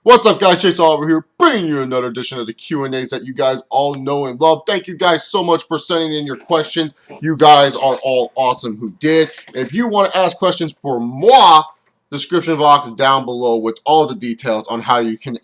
What's up, guys? Chase Oliver here, bringing you another edition of the Q&As that you guys all know and love. Thank you guys so much for sending in your questions. You guys are all awesome who did. If you want to ask questions for moi, description box down below with all the details on how you can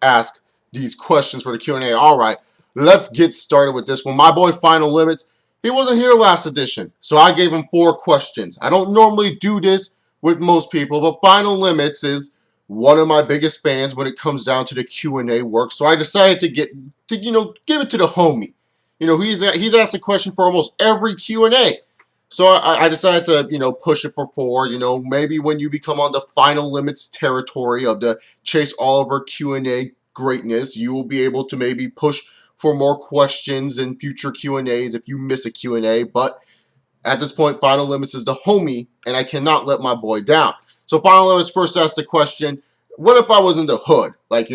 ask these questions for the Q&A. All right, let's get started with this one. My boy Final Limits, he wasn't here last edition, so I gave him 4 questions. I don't normally do this with most people, but Final Limits is one of my biggest fans when it comes down to the Q&A work. So I decided to give it to the homie. He's asked a question for almost every Q&A. So I decided to, push it for 4. Maybe when you become on the Final Limits territory of the Chase Oliver Q&A greatness, you will be able to maybe push for more questions in future Q&As if you miss a Q&A. But at this point, Final Limits is the homie, and I cannot let my boy down. So Final Limits first asked the question, what if I was in the hood? Like,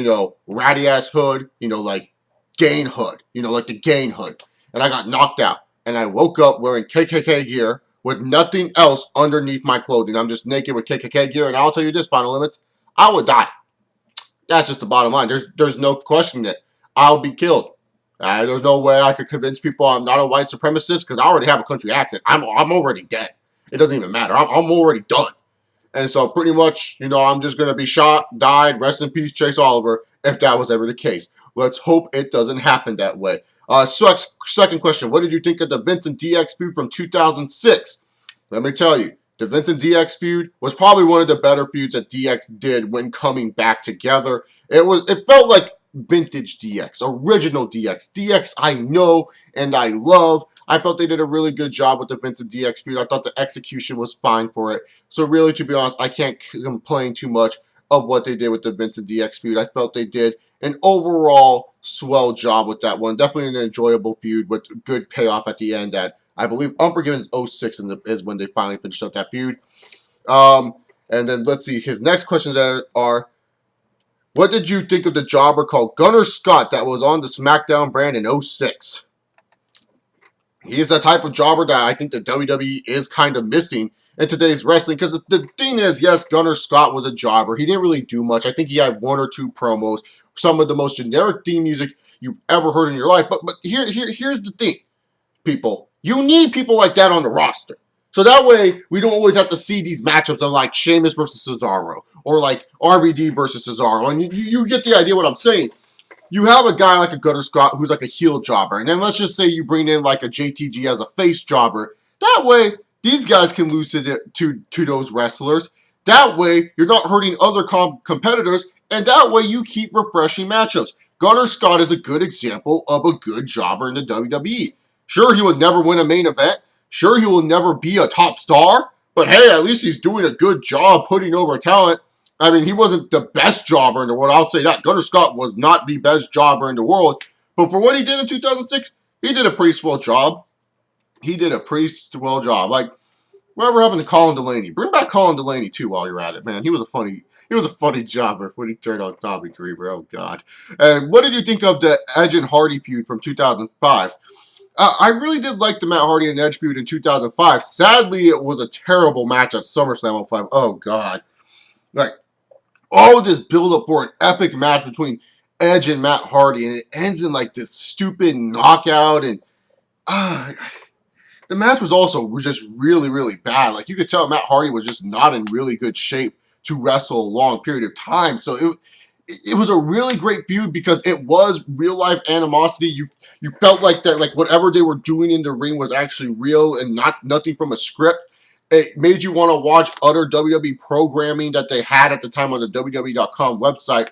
ratty-ass hood, like Gain hood, like the Gain hood. And I got knocked out. And I woke up wearing KKK gear with nothing else underneath my clothing. I'm just naked with KKK gear. And I'll tell you this, Final Limits, I would die. That's just the bottom line. There's no question that I'll be killed. There's no way I could convince people I'm not a white supremacist because I already have a country accent. I'm already dead. It doesn't even matter. I'm already done. And so pretty much, I'm just going to be shot, died, rest in peace, Chase Oliver, if that was ever the case. Let's hope it doesn't happen that way. Second question, what did you think of the Vincent DX feud from 2006? Let me tell you, the Vincent DX feud was probably one of the better feuds that DX did when coming back together. It felt like vintage DX, original DX, DX I know and I love. I felt they did a really good job with the Vincent DX feud. I thought the execution was fine for it. So really, to be honest, I can't complain too much of what they did with the Vincent DX feud. I felt they did an overall swell job with that one. Definitely an enjoyable feud with good payoff at the end. That I believe Unforgiven is 06 is when they finally finished up that feud. And then let's see. His next questions are, what did you think of the jobber called Gunnar Scott that was on the SmackDown brand in 06? He's the type of jobber that I think the WWE is kind of missing in today's wrestling. Because the thing is, yes, Gunnar Scott was a jobber. He didn't really do much. I think he had 1 or 2 promos. Some of the most generic theme music you've ever heard in your life. But here's the thing, people. You need people like that on the roster. So that way, we don't always have to see these matchups of like Sheamus versus Cesaro. Or like RVD versus Cesaro. And you get the idea what I'm saying. You have a guy like a Gunnar Scott who's like a heel jobber. And then let's just say you bring in like a JTG as a face jobber. That way, these guys can lose to those wrestlers. That way, you're not hurting other competitors. And that way, you keep refreshing matchups. Gunnar Scott is a good example of a good jobber in the WWE. Sure, he would never win a main event. Sure, he will never be a top star. But hey, at least he's doing a good job putting over talent. I mean, he wasn't the best jobber in the world. I'll say that. Gunnar Scott was not the best jobber in the world. But for what he did in 2006, he did a pretty swell job. He did a pretty swell job. Like, whatever happened to Colin Delaney? Bring back Colin Delaney, too, while you're at it, man. He was a funny jobber when he turned on Tommy Dreamer. Oh, God. And what did you think of the Edge and Hardy feud from 2005? I really did like the Matt Hardy and Edge feud in 2005. Sadly, it was a terrible match at SummerSlam 05. Oh, God. Like, all this build-up for an epic match between Edge and Matt Hardy, and it ends in like this stupid knockout, and the match was also just really, really bad. Like, you could tell Matt Hardy was just not in really good shape to wrestle a long period of time. So it was a really great feud because it was real-life animosity. You felt like that, like whatever they were doing in the ring was actually real and nothing from a script. It made you want to watch other WWE programming that they had at the time on the WWE.com website.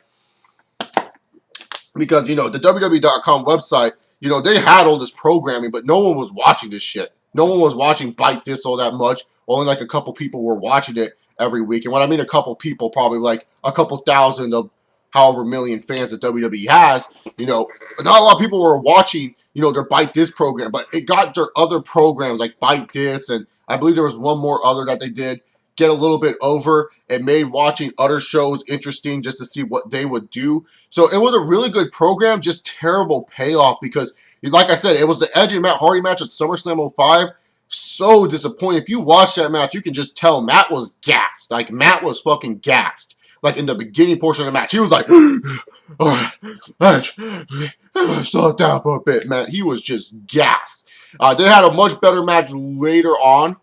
Because, the WWE.com website, they had all this programming, but no one was watching this shit. No one was watching Bite This all that much. Only like a couple people were watching it every week. And when I mean a couple people, probably like a couple thousand of however million fans that WWE has, not a lot of people were watching, their Bite This program. But it got their other programs like Bite This, and I believe there was one more other that they did get a little bit over. It made watching other shows interesting just to see what they would do. So it was a really good program, just terrible payoff because, like I said, it was the Edge and Matt Hardy match at SummerSlam 05. So disappointing. If you watch that match, you can just tell Matt was gassed. Like, Matt was fucking gassed. like in the beginning portion of the match. He was like, all right, let's slow it down for a bit, man. He was just gassed. They had a much better match later on.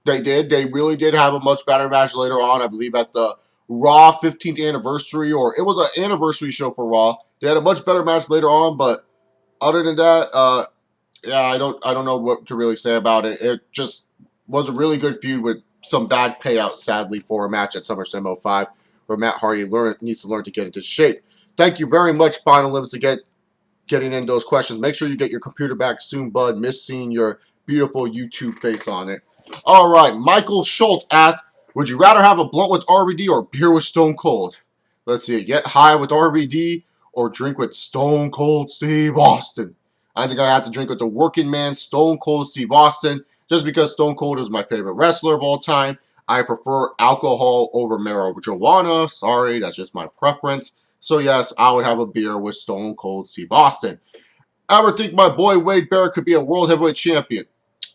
They did. They really did have a much better match later on. I believe at the Raw 15th anniversary, or it was an anniversary show for Raw. They had a much better match later on, but other than that, yeah, I don't know what to really say about it. It just was a really good feud with some bad payout, sadly, for a match at SummerSlam 05, where Matt Hardy needs to learn to get into shape. Thank you very much, Final Limits, to getting in those questions. Make sure you get your computer back soon, bud. Miss seeing your beautiful YouTube face on it. All right, Michael Schultz asks, would you rather have a blunt with RVD or beer with Stone Cold? Let's see, get high with RVD or drink with Stone Cold Steve Austin? I think I have to drink with the working man, Stone Cold Steve Austin, just because Stone Cold is my favorite wrestler of all time. I prefer alcohol over marijuana. Sorry, that's just my preference. So yes, I would have a beer with Stone Cold Steve Austin. Ever think my boy Wade Barrett could be a world heavyweight champion?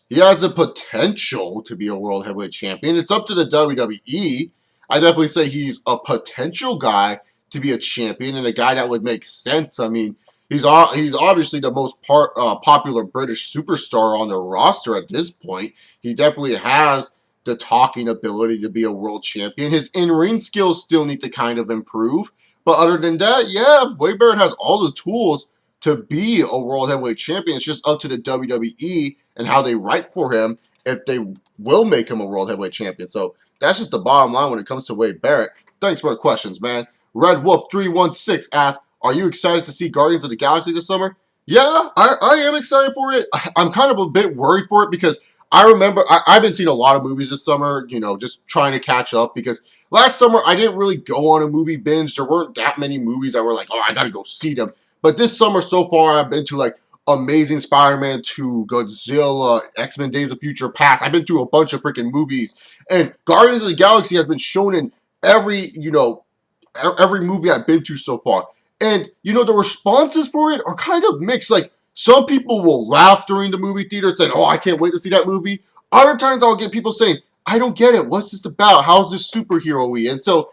He has the potential to be a world heavyweight champion. It's up to the WWE. I definitely say he's a potential guy to be a champion and a guy that would make sense. I mean, he's obviously the most popular British superstar on the roster at this point. He definitely has the talking ability to be a world champion. His in-ring skills still need to kind of improve. But other than that, yeah, Wade Barrett has all the tools to be a world heavyweight champion. It's just up to the WWE and how they write for him if they will make him a world heavyweight champion. So that's just the bottom line when it comes to Wade Barrett. Thanks for the questions, man. Red Wolf 316 asks, are you excited to see Guardians of the Galaxy this summer? Yeah, I am excited for it. I'm kind of a bit worried for it because I remember I've been seeing a lot of movies this summer, you know, just trying to catch up because last summer I didn't really go on a movie binge. There weren't that many movies that were like, oh, I got to go see them. But this summer so far, I've been to like Amazing Spider-Man 2, Godzilla, X-Men Days of Future Past. I've been through a bunch of freaking movies. And Guardians of the Galaxy has been shown in every movie I've been to so far. And, you know, the responses for it are kind of mixed. Like, some people will laugh during the movie theater saying, oh, I can't wait to see that movie. Other times I'll get people saying, I don't get it. What's this about? How's this superhero-y? And so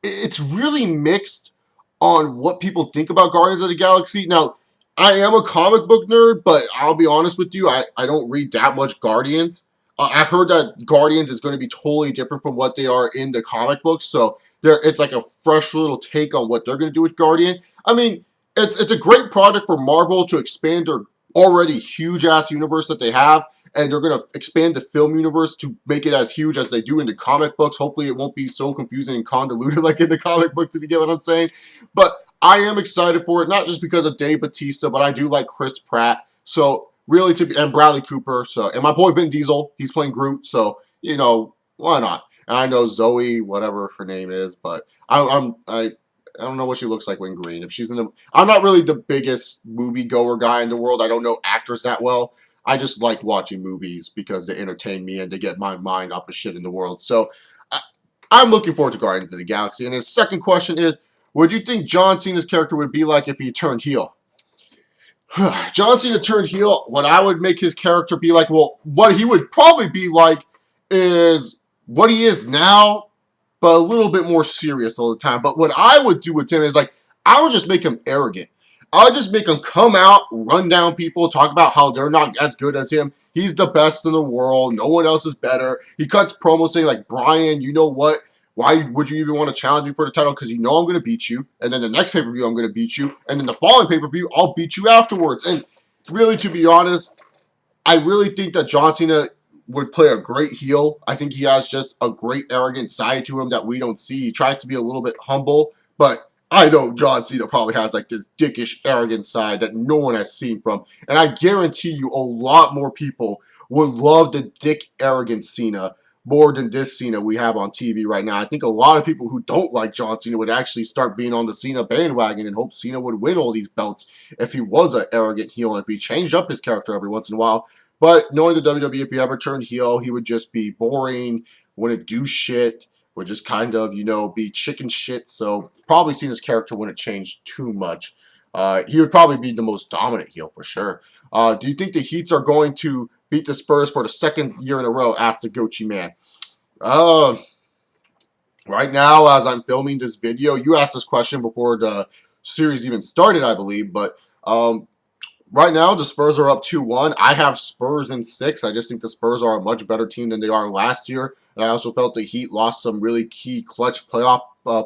it's really mixed on what people think about Guardians of the Galaxy. Now, I am a comic book nerd, but I'll be honest with you, I don't read that much Guardians. I've heard that Guardians is going to be totally different from what they are in the comic books, so it's like a fresh little take on what they're going to do with Guardian. I mean, it's a great project for Marvel to expand their already huge-ass universe that they have, and they're going to expand the film universe to make it as huge as they do in the comic books. Hopefully it won't be so confusing and convoluted like in the comic books, if you get what I'm saying. But I am excited for it, not just because of Dave Bautista, but I do like Chris Pratt. So really, and Bradley Cooper. So, and my boy Vin Diesel, he's playing Groot. So, you know, why not? And I know Zoe, whatever her name is, but I don't know what she looks like when green. If she's in the, I'm not really the biggest movie goer guy in the world. I don't know actors that well. I just like watching movies because they entertain me and they get my mind off the shit in the world. So I'm looking forward to Guardians of the Galaxy. And his second question is, what do you think John Cena's character would be like if he turned heel? John Cena turned heel, what I would make his character be like, well, what he would probably be like is what he is now, but a little bit more serious all the time. But what I would do with him is like, I would just make him arrogant. I would just make him come out, run down people, talk about how they're not as good as him. He's the best in the world. No one else is better. He cuts promos saying like, Brian, you know what? Why would you even want to challenge me for the title? Because you know I'm going to beat you. And then the next pay-per-view, I'm going to beat you. And then the following pay-per-view, I'll beat you afterwards. And really, to be honest, I really think that John Cena would play a great heel. I think he has just a great arrogant side to him that we don't see. He tries to be a little bit humble. But I know John Cena probably has like this dickish, arrogant side that no one has seen from. And I guarantee you a lot more people would love the dick, arrogant Cena more than this Cena we have on TV right now. I think a lot of people who don't like John Cena would actually start being on the Cena bandwagon and hope Cena would win all these belts if he was an arrogant heel and if he changed up his character every once in a while. But knowing the WWE, if he ever turned heel, he would just be boring, wouldn't do shit, would just kind of, you know, be chicken shit. So probably Cena's character wouldn't change too much. He would probably be the most dominant heel for sure. Do you think the Heats are going to beat the Spurs for the second year in a row? Asked the Gochi man. Right now, as I'm filming this video, you asked this question before the series even started, I believe, but right now the Spurs are up 2-1. I have Spurs in 6. I just think the Spurs are a much better team than they are last year, and I also felt the Heat lost some really key clutch playoff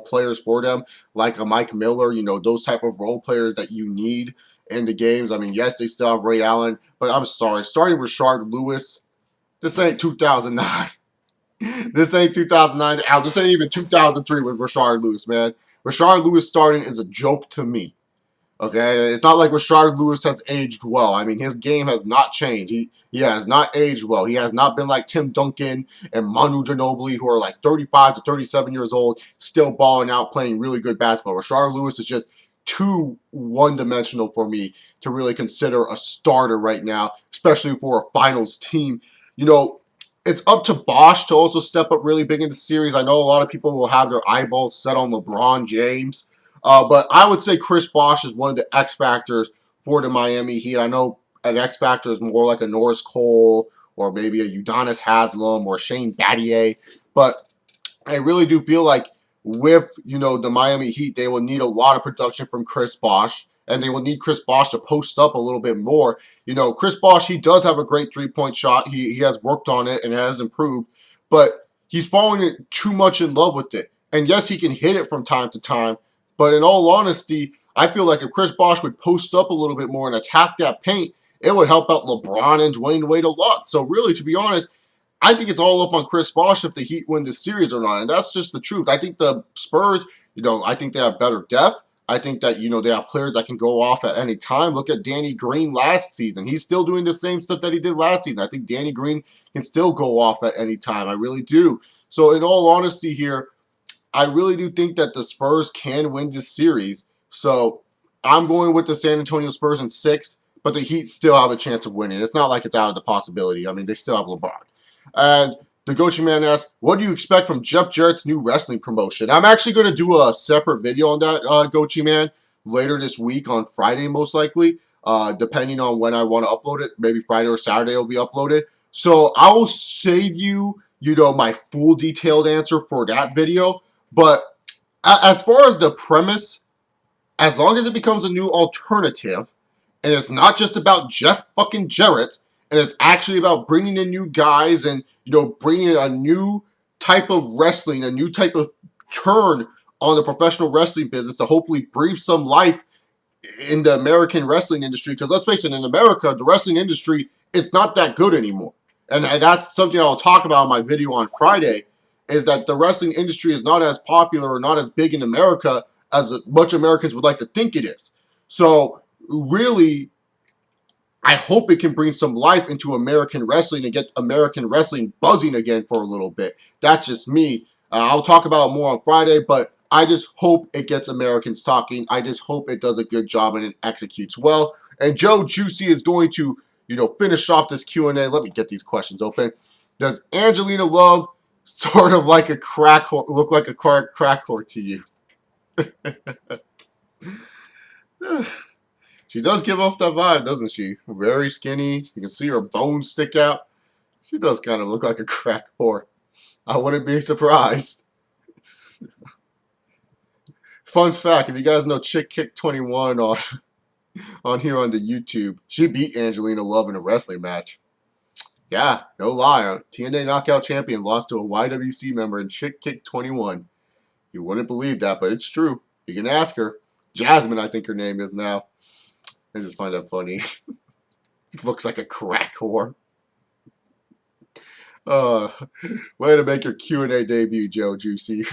players for them, like a Mike Miller, you know, those type of role players that you need in the games. I mean, yes, they still have Ray Allen, but I'm sorry, starting Rashard Lewis, this ain't 2009. This ain't 2009. This ain't even 2003 with Rashard Lewis, man. Rashard Lewis starting is a joke to me. Okay, it's not like Rashard Lewis has aged well. I mean, his game has not changed. He has not aged well. He has not been like Tim Duncan and Manu Ginobili, who are like 35 to 37 years old, still balling out, playing really good basketball. Rashard Lewis is just too one-dimensional for me to really consider a starter right now, especially for a finals team. You know, it's up to Bosch to also step up really big in the series. I know a lot of people will have their eyeballs set on LeBron James. But I would say Chris Bosh is one of the X factors for the Miami Heat. I know an X factor is more like a Norris Cole or maybe a Udonis Haslem or Shane Battier. But I really do feel like with, you know, the Miami Heat, they will need a lot of production from Chris Bosh. And they will need Chris Bosh to post up a little bit more. You know, Chris Bosh, he does have a great three-point shot. He has worked on it and has improved. But he's falling too much in love with it. And yes, he can hit it from time to time. But in all honesty, I feel like if Chris Bosh would post up a little bit more and attack that paint, it would help out LeBron and Dwayne Wade a lot. So really, to be honest, I think it's all up on Chris Bosh if the Heat win this series or not. And that's just the truth. I think the Spurs, you know, I think they have better depth. I think that, you know, they have players that can go off at any time. Look at Danny Green last season. He's still doing the same stuff that he did last season. I think Danny Green can still go off at any time. I really do. So in all honesty here, I really do think that the Spurs can win this series. So I'm going with the San Antonio Spurs in 6, but the Heat still have a chance of winning. It's not like it's out of the possibility. I mean, they still have LeBron. And the Gochi Man asks, what do you expect from Jeff Jarrett's new wrestling promotion? I'm actually going to do a separate video on that, Gochi Man, later this week on Friday, most likely, depending on when I want to upload it. Maybe Friday or Saturday it will be uploaded. So I will save you, you know, my full detailed answer for that video. But as far as the premise, as long as it becomes a new alternative, and it's not just about Jeff fucking Jarrett, and it's actually about bringing in new guys and, you know, bringing in a new type of wrestling, a new type of turn on the professional wrestling business to hopefully breathe some life in the American wrestling industry. Because let's face it, in America, the wrestling industry, it's not that good anymore. And that's something I'll talk about in my video on Friday, is that the wrestling industry is not as popular or not as big in America as much Americans would like to think it is. So really, I hope it can bring some life into American wrestling and get American wrestling buzzing again for a little bit. That's just me. I'll talk about it more on Friday, but I just hope it gets Americans talking. I just hope it does a good job and it executes well. And Joe Juicy is going to, you know, finish off this Q&A. Let me get these questions open. Does Angelina Love sort of like a crack whore, look like a crack whore to you? She does give off that vibe, doesn't she? Very skinny. You can see her bones stick out. She does kind of look like a crack whore. I wouldn't be surprised. Fun fact, if you guys know Chick Kick 21 on here on the YouTube, she beat Angelina Love in a wrestling match. Yeah, no lie. TNA Knockout Champion lost to a YWC member in Chick Kick 21. You wouldn't believe that, but it's true. You can ask her. Jasmine, I think her name is now. I just find that funny. It looks like a crack whore. Way to make your Q&A debut, Joe Juicy.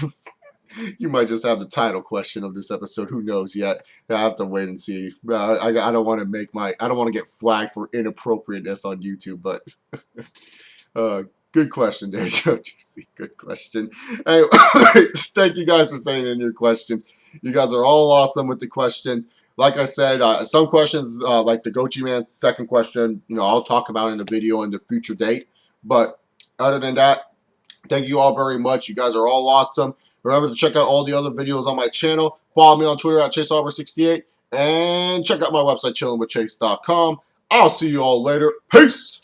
You might just have the title question of this episode. Who knows yet? I have to wait and see. I don't want to I don't want to get flagged for inappropriateness on YouTube, but good question there, Joe Juicy. Good question. Anyway, thank you guys for sending in your questions. You guys are all awesome with the questions. Like I said, some questions, like the Gochi Man's second question, you know, I'll talk about in the video in the future date. But other than that, thank you all very much. You guys are all awesome. Remember to check out all the other videos on my channel. Follow me on Twitter at ChaseOver68. And check out my website, chillinwithchase.com. I'll see you all later. Peace!